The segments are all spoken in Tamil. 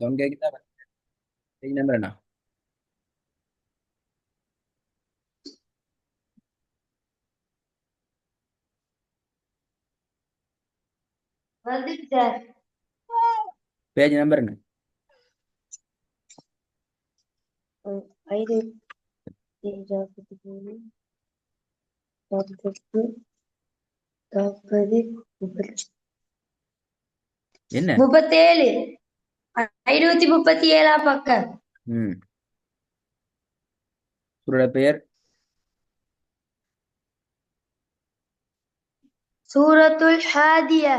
சவுண்ட் கேக்குதா? பேஜ் நம்பர் என்ன? வந்துச்சு சார். பேஜ் நம்பர் என்ன? ஐந்து 43 48 40 என்ன? 37 537 பக்கம். ம். சூரோட பெயர்? சூரத்துல் ஹாதியா.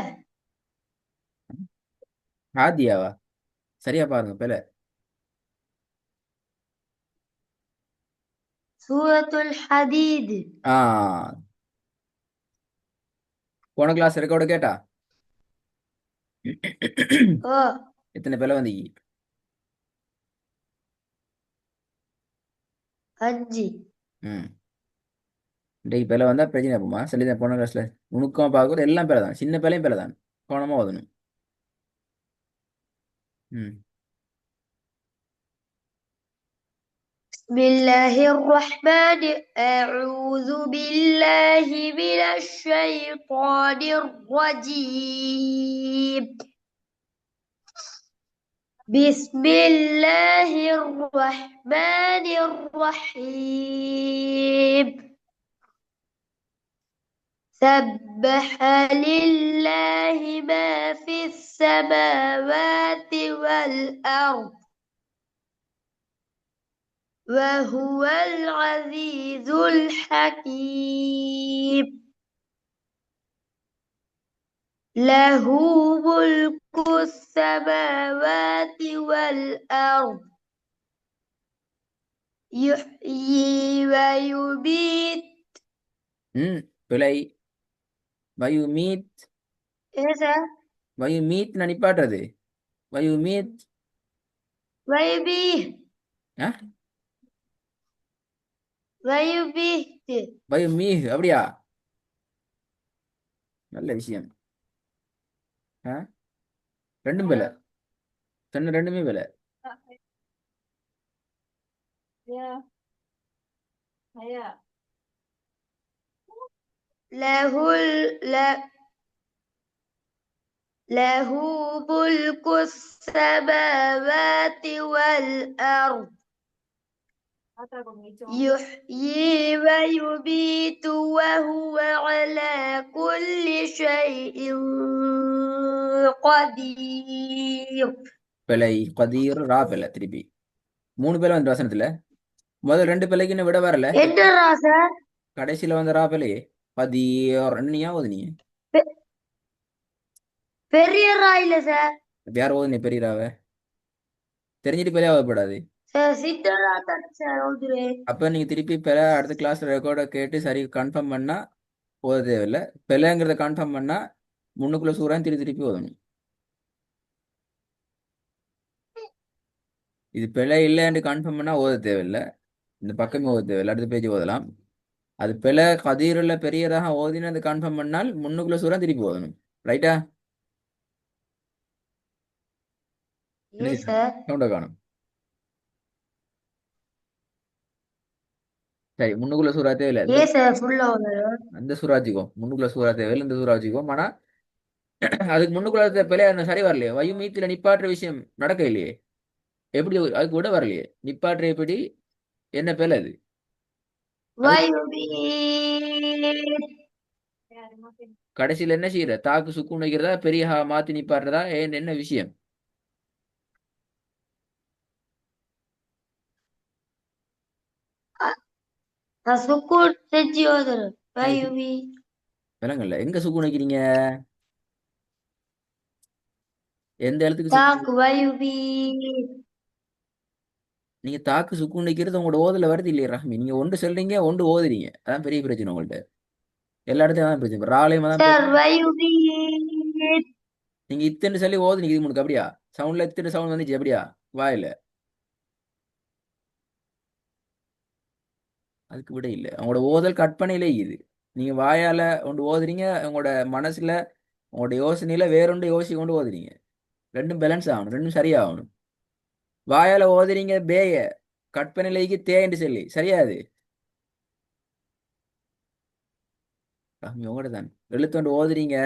ஹாதியாவா? சரியா பாருங்க பேல. சூரத்துல் ஹதீத். ஆ, போன கிளாஸ் ரெக்கார்டு கேட்டா? ஓ, எத்தனை பேல வந்தீங்க? 5. ம். இன்றைக்கு பேல வந்தா பிரச்சனை போமா சொல்லிதான் போன கிளாஸ்ல. நுணுக்கமா பார்க்கறது எல்லாம் பேல தான், சின்ன பேலையும் பேல தான். கவனமா ஓதணும். ம். بسم الله الرحمن. أعوذ بالله من الشيطان الرجيم. بسم الله الرحمن الرحيم. سبح لله ما في السماوات والأرض وهو العزيز الحكيم. له ملك السماوات والأرض يحيي ويميت. ம். பிழை. வயு மீட். إيه ده؟ வயு மீட் நிப்பாட்டுறது. வயு மீட். ويميت ஆ, ويميت. வயு மீ அப்படியா? நல்ல விஷயம். ஆ, ரெண்டும் பேல. சொன்ன ரெண்டுமே பேல. له له ملك السماوات والأرض يحيي ويميت وهو على كل شيء قدير. பிழை. கதீர் ரா பிழை. திருப்பி 3 பேல வந்து வசனத்துல முதல் 2 பிள்ளைக்கு இன்னும் விட வரல. என்ன ராசா? கடைசியில வந்த ரா பிள்ளையே கதீர் நீயா ஓதுனியே? பெ- பெரிய ராயில சார். யார் ஓதுனே பெரியராவ? தெரிஞ்சுட்டு பிழையா ஓதப்படாது. சார் சித்தரா தான் சார் ஓதுறேன். அப்ப நீங்க திருப்பி பிழை அடுத்த கிளாஸ் ரெக்கார்டை கேட்டு சரி கன்ஃபார்ம் பண்ணா ஓத தேவையில்லை. பிழைங்கிறத கன்ஃபார்ம் பண்ணா முன்னுக்குள்ள சூறான் திருப்பி திருப்பி ஓதணும். இது பிழை இல்லைன்னு கன்ஃபார்ம் பண்ணா ஓத தேவையில்லை. இந்த பக்கமே ஓத தேவையில்லை, அடுத்த பேஜ் ஓதலாம். அது பிழை கதீரில் பெரியதாக ஓதினு அது கன்ஃபார்ம் பண்ணால் முன்னுக்குள்ள சூறா திருப்பி ஓதணும். ரைட்டா? என்ன ஏ செய்யணும்? சார். சவுண்டை காணும். சரி, முன்னுக்குள்ள சூறா தேவையில்லை. ஏ சார் ஃபுல்லா ஓதுறேன். அந்த சூறாச்சிக்கோ. முன்னுக்குள்ள சூறா தேவையில்லை, இந்த சூறாச்சிக்கோ. ஆனா அதுக்கு முன்னுக்குள்ள பிள்ளை அந்த சரி வரலையே. வயுமீத்துல நிப்பாட்டுற விஷயம் நடக்க இல்லையே. எப்படி அதுக்கு விட வரலையே. நிப்பாட்டுற எப்படி? என்ன பிள்ளை அது? அது ويميت. கடைசியில என்ன செய்யற? தாக்கு சுக்குன் வைக்கிறதா, பெரிய ஹா மாத்தி நிப்பாட்டுறதா? ஏன் என்ன விஷயம்? நான் சுக்கூர் செஞ்சு ஓதுறேன். சரி, ويميت. விலங்கல்ல எங்க சுக்குன் வைக்கிறீங்க? எந்த இடத்துக்கு சுக்குன்? தாக்கு ويميت. நீங்க தாக்கு சுக்குன் வைக்கிறது உங்களோட ஓதுல வருது இல்லையா ரஹ்மி? நீங்க ஒன்று சொல்றீங்க, ஒன்று ஓதுறீங்க. அதான் பெரிய பிரச்சனை உங்கள்ட்ட. எல்லா இடத்தையும் தான் பிரச்சனை. ராலையும் தான் சார் பிரச்சனை. ويميت. நீங்க இத்தனை சொல்லி ஓதுனீங்க இது முனுக்கு அப்படியா? சவுண்ட்ல இத்தனை சவுண்ட் வந்துச்சு அப்படியா? வாயில அதுக்கு விட இல்லை. அவங்களோட ஓதல் கற்பனையிலே இது. நீங்க வாயால ஒன்று ஓதுறீங்க, உங்களோட மனசுல உங்களோட யோசனையில வேறொன்று யோசிச்சு கொண்டு ஓதுறீங்க. ரெண்டும் பேலன்ஸ் ஆகணும், ரெண்டும் சரியாகணும். வாயால ஓதுறீங்க பேய, கற்பனைக்கு தேன்னு சொல்லி சரியா அது? உங்களோட தான் எழுத்தொண்டு ஓதுறீங்க,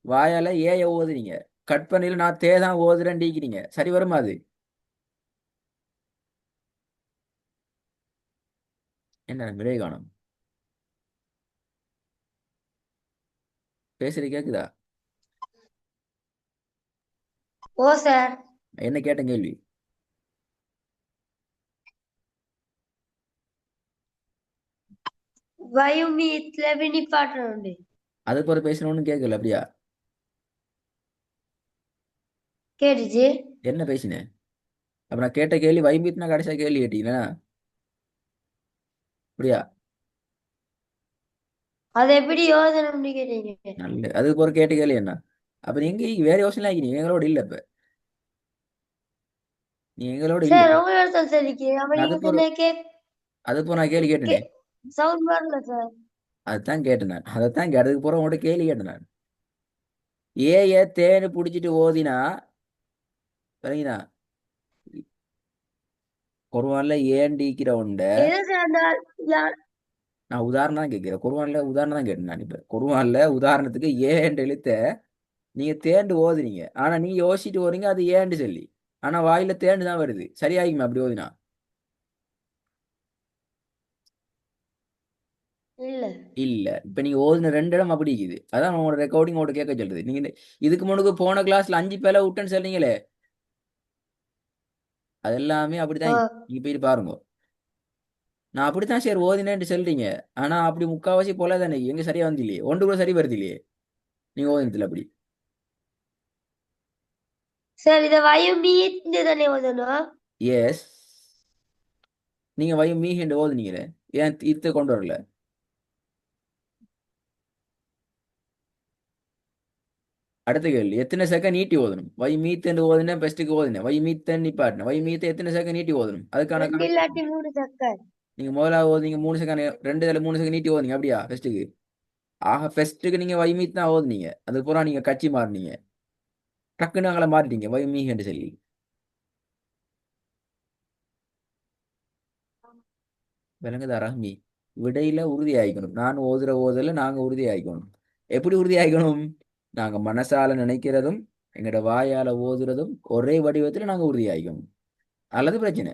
வாயால ஏய ஓதுறீங்க, கற்பனையில நான் தே தான் ஓதுறேன் டீக்கிறீங்க, சரி வருமா அது? என்ன விடை காணும்? பேசுறது கேக்குதா? ஓ சார். என்ன கேட்ட கேள்வி? வயுமீத்ல வினிப்பாட்டு அதுக்கு ஒரு பேசணும்னு கேட்கல அப்படியா? கேட்டுச்சு. என்ன பேசினேன்? அப்ப நான் கேட்ட கேள்வி வைம்பித்னா கடைசியா கேள்வி கேட்டீங்களா? அப்படியா? அது எப்படி யோசனை கேட்டீங்க? நல்ல அதுக்கு ஒரு கேட்ட கேள்வி என்ன? அப்ப நீங்க வேற யோசனை ஆகினீங்க, எங்களோட இல்ல இப்ப. நீ எங்களோட இல்ல. சார் உங்க இடத்துல சரிக்கு அப்ப அது நீங்க ஒரு சொன்ன அது போ நான் கேள்வி கே கேட்டேனே. சவுண்ட் வரல சார். அதுதான் கேட்டேன் நான், அதைத்தான் அதுக்கு போற உங்கள்கிட்ட கேள்வி கேட்டேன் நான். ஏய தேன்னு புடிச்சிட்டு ஓதினா சரிங்களா? குர்ஆன்ல ஏண்டிக்கிற உண்ட. எது சார் அந்த நான் உதாரணம் தான் கேட்கிறேன், குர்ஆன்ல உதாரணம் தான் கேட்டேன் நான். இப்ப குர்ஆன்ல உதாரணத்துக்கு ஏன்ற எழுத்த நீங்க தேண்டு ஓதுறீங்க, ஆனா நீங்க யோசிச்சுட்டு ஓதுறீங்க அது ஏன்னு சொல்லி, ஆனா வாயில தேண்டு தான் வருது, சரியாகுமா அப்படி ஓதினா? இல்ல இல்ல. இப்ப நீங்க ஓதுன ரெண்டு இடம் அப்படி இருக்குது, அதான் உங்களோட ரெக்கார்டிங் உங்கள்ட்ட கேட்க சொல்றது. நீங்க இதுக்கு முன்னுக்கு போன கிளாஸ்ல 5 பேல விட்டேன்னு சொன்னீங்களே, அது எல்லாமே அப்படித்தான் ஆ. இருக்கு. நீங்க போயிட்டு பாருங்க. நான் அப்படித்தான் சரி ஓதினேன்னு சொல்றீங்க, ஆனா அப்படி முக்காவாசி போல தானே எங்க சரியா வந்து இல்லையே, ஒன்று கூட சரி வருது இல்லையே நீங்க ஓதினத்துல அப்படி. சார் இத வயுமீத் தானே ஓதணும். எஸ். நீங்க வயும் மீஹெண்டு ஓதுனீங்களே, ஏன் இத்த கொண்டு வரல? அடுத்த கேள்வி, எத்தனை செகண்ட் நீட்டி ஓதணும்? வை மீத்தேன் ஓதுனேன், பெஸ்ட்டுக்கு ஓதுனேன், வை மீத்தேன் நிப்பாட்டினேன், வை மீத்த எத்தனை செகண்ட் நீட்டி ஓதணும் அதுக்கான ரெண்டு கணக்கு. இல்லாட்டி 3 சக்கர். நீங்க முதலாவது ஓதுனீங்க 3 செகண்ட், ரெண்டு இதில் 3 செகண்ட் நீட்டி ஓதுனீங்க அப்படியா ஃபெஸ்ட்டுக்கு? ஆக ஃபெஸ்ட்டுக்கு நீங்க வை மீத் தான் ஓதுனீங்க, அது பூரா நீங்க கட்சி மாறினீங்க, டக்குன்னு அங்களை மாறிட்டீங்க வை மீஹெண்டு சொல்லி. விளங்குதா ரஹ்மி? விடையில உறுதி ஆயிக்கணும், நான் ஓதுற ஓதல நாங்க உறுதி ஆயிக்கணும். எப்படி உறுதி ஆயிக்கணும்? நாங்க மனசால நினைக்கிறதும் எங்கட வாயால ஓதுறதும் ஒரே வடிவத்துல நாங்க உறுதி ஆயிக்கணும். அல்லது பிரச்சனை,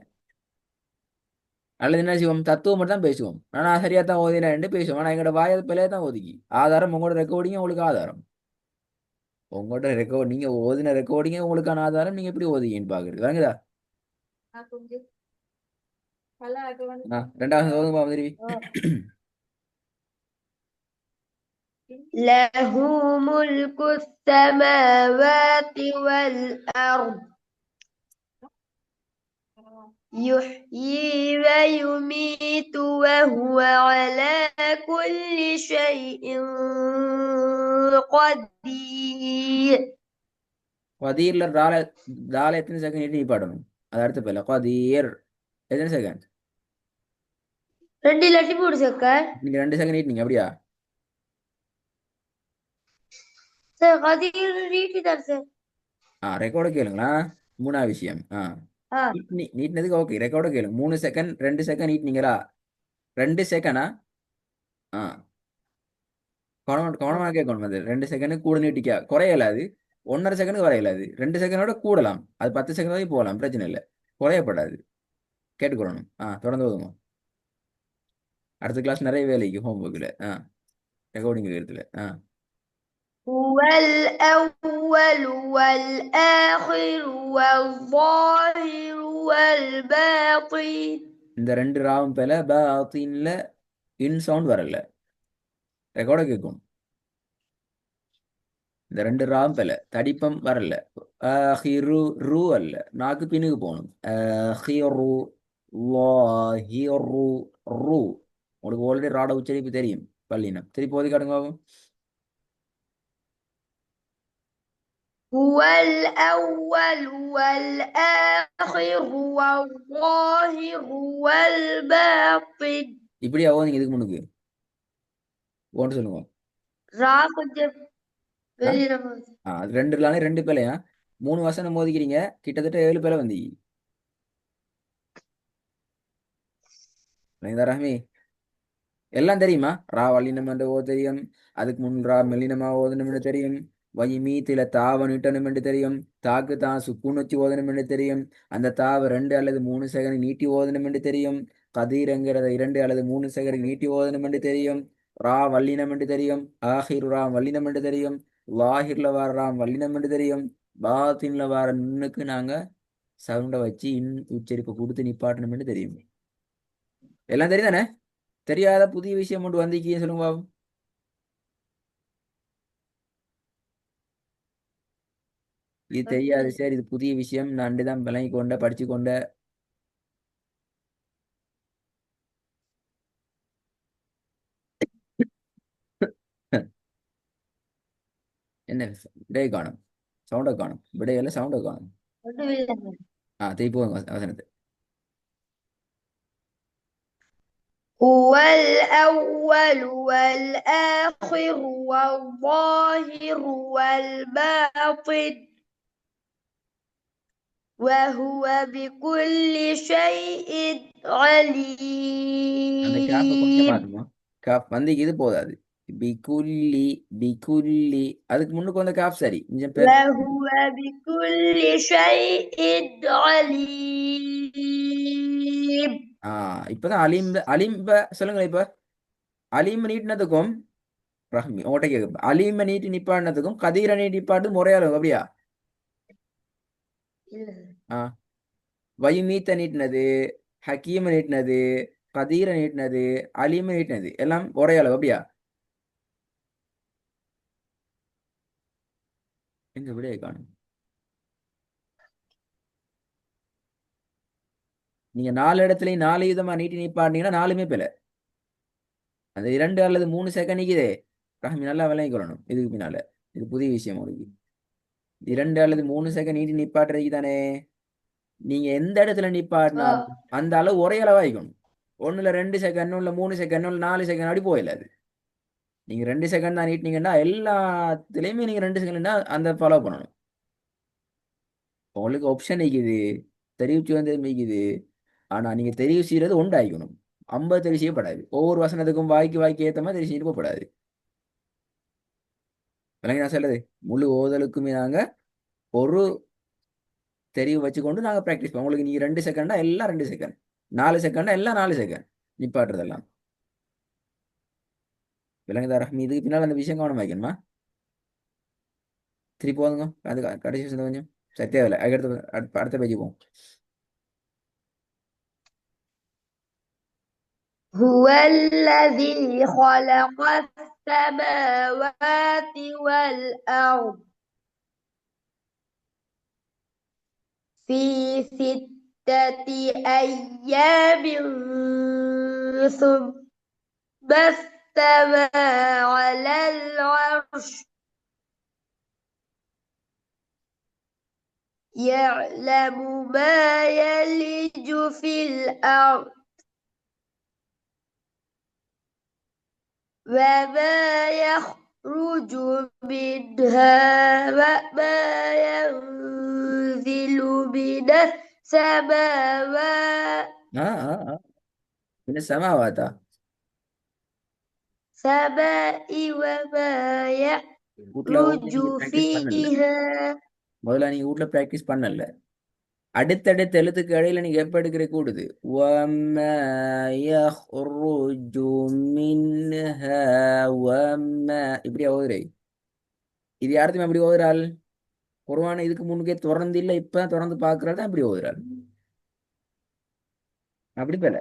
அல்லது என்ன செய்வோம், தத்துவம் மட்டும் தான் பேசுவோம், ஆனா சரியா தான் ஓதினேன் பேசுவோம், ஆனா எங்கட வாயை பிள்ளைய தான் ஒதுக்கி. ஆதாரம் உங்களோட ரெக்கார்டிங் உங்களுக்கு ஆதாரம், உங்களோட ரெக்கார்ட் நீங்க ஓதின ரெக்கார்டிங்க உங்களுக்கான ஆதாரம், நீங்க எப்படி ஓதிக்கின்னு பாக்குறது விளங்குதா? ரெண்டாவது ஓதுமா மாதிரி. له ملك السماوات والأرض يحيي ويميت وهو على كل شيء قدير. கதீர்ல தால எத்தனை செகண்ட் நீட்டி பாடணும்? அது அடுத்த பேர்ல கதீர் எத்தனை செகண்ட்? ரெண்டு இல்லாட்டி 3 சக்கர். நீங்க 2 செகண்ட் நீட்டினீங்க அப்படியா? சார் கதிர் நீட்டி தான் சார். ரெக்கார்டு கேளுங்களா? மூணாவது விஷயம். ஆ. நீட்டினதுக்கு ஓகே, ரெக்கார்டு கேளுங்க. 3 செகண்ட் 2 செகண்ட் நீட்டினீங்களா? 2 செகண்டா? ஆ, கவனமா கேட்கணும். அது 2 செகண்ட் கூட நீட்டிக்க குறையல, அது 1.5 செகண்ட் குறையல, அது 2 செகண்டோட கூடலாம், அது 10 செகண்ட் வரைக்கும் போகலாம், பிரச்சனை இல்லை, குறையப்படாது. கேட்டுக்கொள்ளணும். தொடர்ந்து ஓதுங்க. அடுத்த கிளாஸ் நிறைய வேலைக்கு ஹோம்ஒர்க்கில் ரெக்கார்டிங் இடத்துல. هو الأول والآخر والظاهر والباطن. இந்த ரெண்டு ராவும் பேல பாத்தீன்ல இன் சவுண்ட் வரல, ரெக்கார்டை கேட்கும். இந்த ரெண்டு ராவும் பேல தடிப்பம் வரல. ஆஹிரு ரூ அல்ல, நாக்கு பின்னுக்கு போகணும். ஆஹிரு லாஹிரு ரூ. உங்களுக்கு ஆல்ரெடி ராட உச்சரிப்பு தெரியும், பள்ளினம் திருப்பி ஓதி காட்டுங்க பாப்போம். هو الأول والآخر والظاهر والباطن. இப்படியா ஓதிங்க இதுக்கு முன்னுக்கு? ஓன்னு சொல்லுங்க. ரா கொஞ்சம் ஆ வெளியில போகுது. அது ரெண்டு பேலையா 3 வசனம் மோதிக்கிறீங்க, கிட்டத்தட்ட 7 பேலை வந்தீங்க. ரஹ்மி எல்லாம் தெரியுமா? ரா வல்லினம் என்று ஓ தெரியும். அதுக்கு முன் ரா மெல்லினமா ஓதனம் என்று தெரியும். வை மீத்தில தாவ நீட்டணும் என்று தெரியும். தாக்கு தான் சுக்குன் வச்சு ஓதனம் என்று தெரியும். அந்த தாவ 2 அல்லது 3 செகண்ட் நீட்டி ஓதனம் என்று தெரியும். கதிர்ங்கிறத 2 அல்லது 3 செகண்ட் நீட்டி ஓதனம் என்று தெரியும். ரா வல்லினம் என்று தெரியும். ஆஹிர் ரா வல்லினம் என்று தெரியும். லாஹிர்ல வார ராம் வல்லினம் என்று தெரியும். பாத்தின்ல வார நுண்ணுக்கு நாங்க சவுண்டை வச்சு உச்சரிப்பை கொடுத்து நிப்பாட்டணும் என்று தெரியும். எல்லாம் தெரியுதானே? தெரியாத புதிய விஷயம் ஒன்று வந்திருக்கீங்க சொல்லுங்க பாபு. இது தெரியாது சார், இது புதிய விஷயம், நான் தான் விளங்கி கொண்ட படிச்சு கொண்ட. என்ன விடையை காணும், சவுண்டை காணும், விடையில சவுண்டை காணும். திருப்பி போங்க வசனத்தை. هو الأول والآخر والظاهر والباطن وهو بكل شيء அந்த காப்பை கொஞ்சம் عليم மாத்துமா? காப் வந்து இது போதாது. பிகுல்லி பிகுல்லி அதுக்கு முன்னுக்கு வந்த காப் சரி கொஞ்சம் பேர். وهو بكل شيء عليم இப்பதான் அலிம்ப அலிம்ப சொல்லுங்களேன். இப்ப அலிம்ப நீட்டினதுக்கும் ரஹ்மி உங்கள்கிட்ட கேட்க, அலிம்ப நீட்டி நிப்பாட்டினதுக்கும் கதீரை நீட்டி நிப்பாட்டு முறையாலும் அப்படியா? ஆ வயுமீத்த நீட்டினது, ஹக்கீம நீட்டினது, கதீர நீட்டினது, அலீம நீட்டினது எல்லாம் ஒரே அளவு அப்படியா? எங்க விடையை காணும். நீங்க 4 இடத்துலயும் 4 விதமா நீட்டி நிப்பாட்டினீங்கன்னா 4மே பிழை. அந்த 2 அல்லது 3 செகண்ட் நிக்குதே ரஹ்மி, நல்லா விளங்கி கொள்ளணும். இதுக்கு பின்னால இது புதிய விஷயம் உங்களுக்கு. 2 அல்லது 3 செகண்ட் நீட்டி நிப்பாட்டுறதுக்கு தானே. நீங்க எந்த இடத்துல நிப்பாட்டினாலும் அந்த அளவு ஒரே அளவா இருக்கணும். ஒண்ணுல 2 செகண்ட், ஒண்ணுல 3 செகண்ட், ஒண்ணுல 4 செகண்ட் அப்படி போயிடாது. நீங்க 2 செகண்ட் தான் நீட்டினீங்கன்னா எல்லாத்துலயுமே நீங்க 2 செகண்ட் அந்த ஃபாலோ பண்ணணும். உங்களுக்கு ஆப்ஷன் இருக்குது, தெரிவிச்சு வந்து மிக்குது. ஆனா நீங்க தெரிவு செய்யறது உண்டாயிக்கணும். 50 தெரிவு செய்யப்படாது. ஒவ்வொரு வசனத்துக்கும் வாய்க்கு வாய்க்கு ஏத்த மாதிரி தெரிவு செய்யப்படாது போகப்படாது. விளங்கி நான் சொல்றது, முழு ஓதலுக்குமே நாங்க ஒரு தெரிவு வச்சுக்கொண்டு நாங்க ப்ராக்டிஸ் பண்ணுவோம். உங்களுக்கு நீங்க 2 செகண்டா எல்லாம் 2 செகண்ட், 4 செகண்டா எல்லாம் 4 செகண்ட் நிப்பாட்டுறதெல்லாம். விளங்குதா ரஹ்மி? இதுக்கு பின்னால் அந்த விஷயம் கவனம் வைக்கணுமா? திருப்பி போதுங்க, அது கடைசி விஷயம் கொஞ்சம் சத்தியாவில்லை. அதுக்கடுத்து அடுத்த பேஜ் போவோம். هو الذي خلق السماوات والأرض في 6 أيام ثم استوى على العرش يعلم ما يلج في الأرض وما يخرج منها وما ينزل من السماوات من السماوات سماء وما வீட்ல يخرج நீங்க ப்ராக்டிஸ் பண்ணல. فيها முதல்ல நீங்க வீட்ல ப்ராக்டிஸ் பண்ணல. அடுத்தடுத்த எழுத்துக்கு இடையில நீங்க எப்ப எடுக்கிற கூடுது. وَمَا يَخْرُجُ مِنْهَا وَمَا இப்படி ஓதுறே. இது யார்த்துமே அப்படி ஓதுறாள்? குர்ஆனை இதுக்கு முன்னுக்கே திறந்து இல்ல, இப்ப திறந்து பாக்குறாள் தான் இப்படி ஓதுறாள். அப்படி போல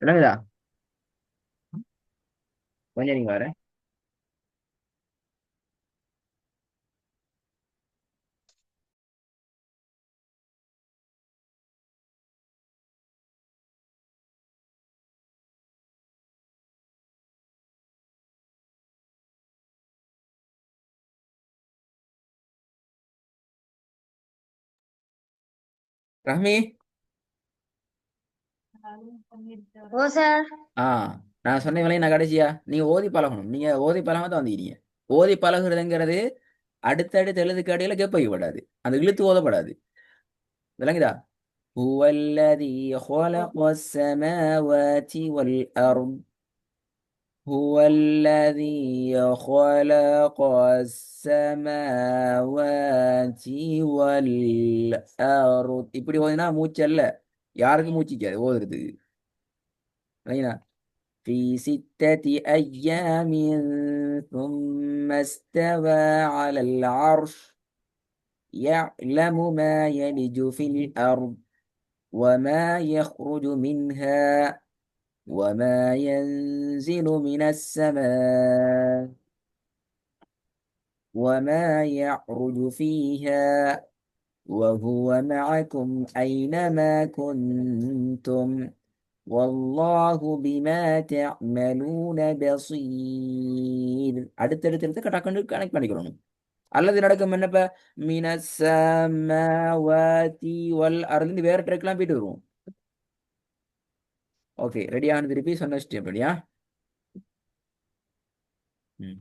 விளங்குதா? கொஞ்சம் நீங்க வர ரஹ்மி. ஆ நான் சொன்ன வேலையை நான் கடைசியா நீங்க ஓதி பழகணும். நீங்க ஓதி பழகாம தான் வந்தீங்க. ஓதி பழகுறதுங்கிறது அடுத்தடுத்த எழுதுக்கு இடையில கேப்ப விடாது, அந்த இழுத்து ஓதப்படாது. விளங்குதா? هو الذي خلق السماوات والأرض هو الذي خلق السماوات والأرض இப்படி ஓதினா மூச்சல்ல யாருக்கும் மூச்சிக்காது ஓதுறதுக்கு சரிங்களா في ستة أيام ثم استوى على العرش يعلم ما يلج في الأرض وما يخرج منها وما ينزل من السماء وما يعرج فيها وهو معكم أينما كنتم والله بما تعملون بصير அடுத்தடுத்து டக்குன்னு கனெக்ட் பண்ணிக்கணும் அல்லது நடக்கும் என்னப்ப மினசமாவாதி வல் அருந்து வேற ட்ரெக்லாம் போயிட்டு வருவோம் ஓகே ரெடியான திருப்பி சொன்ன ஸ்டெப் ரெடியா ம்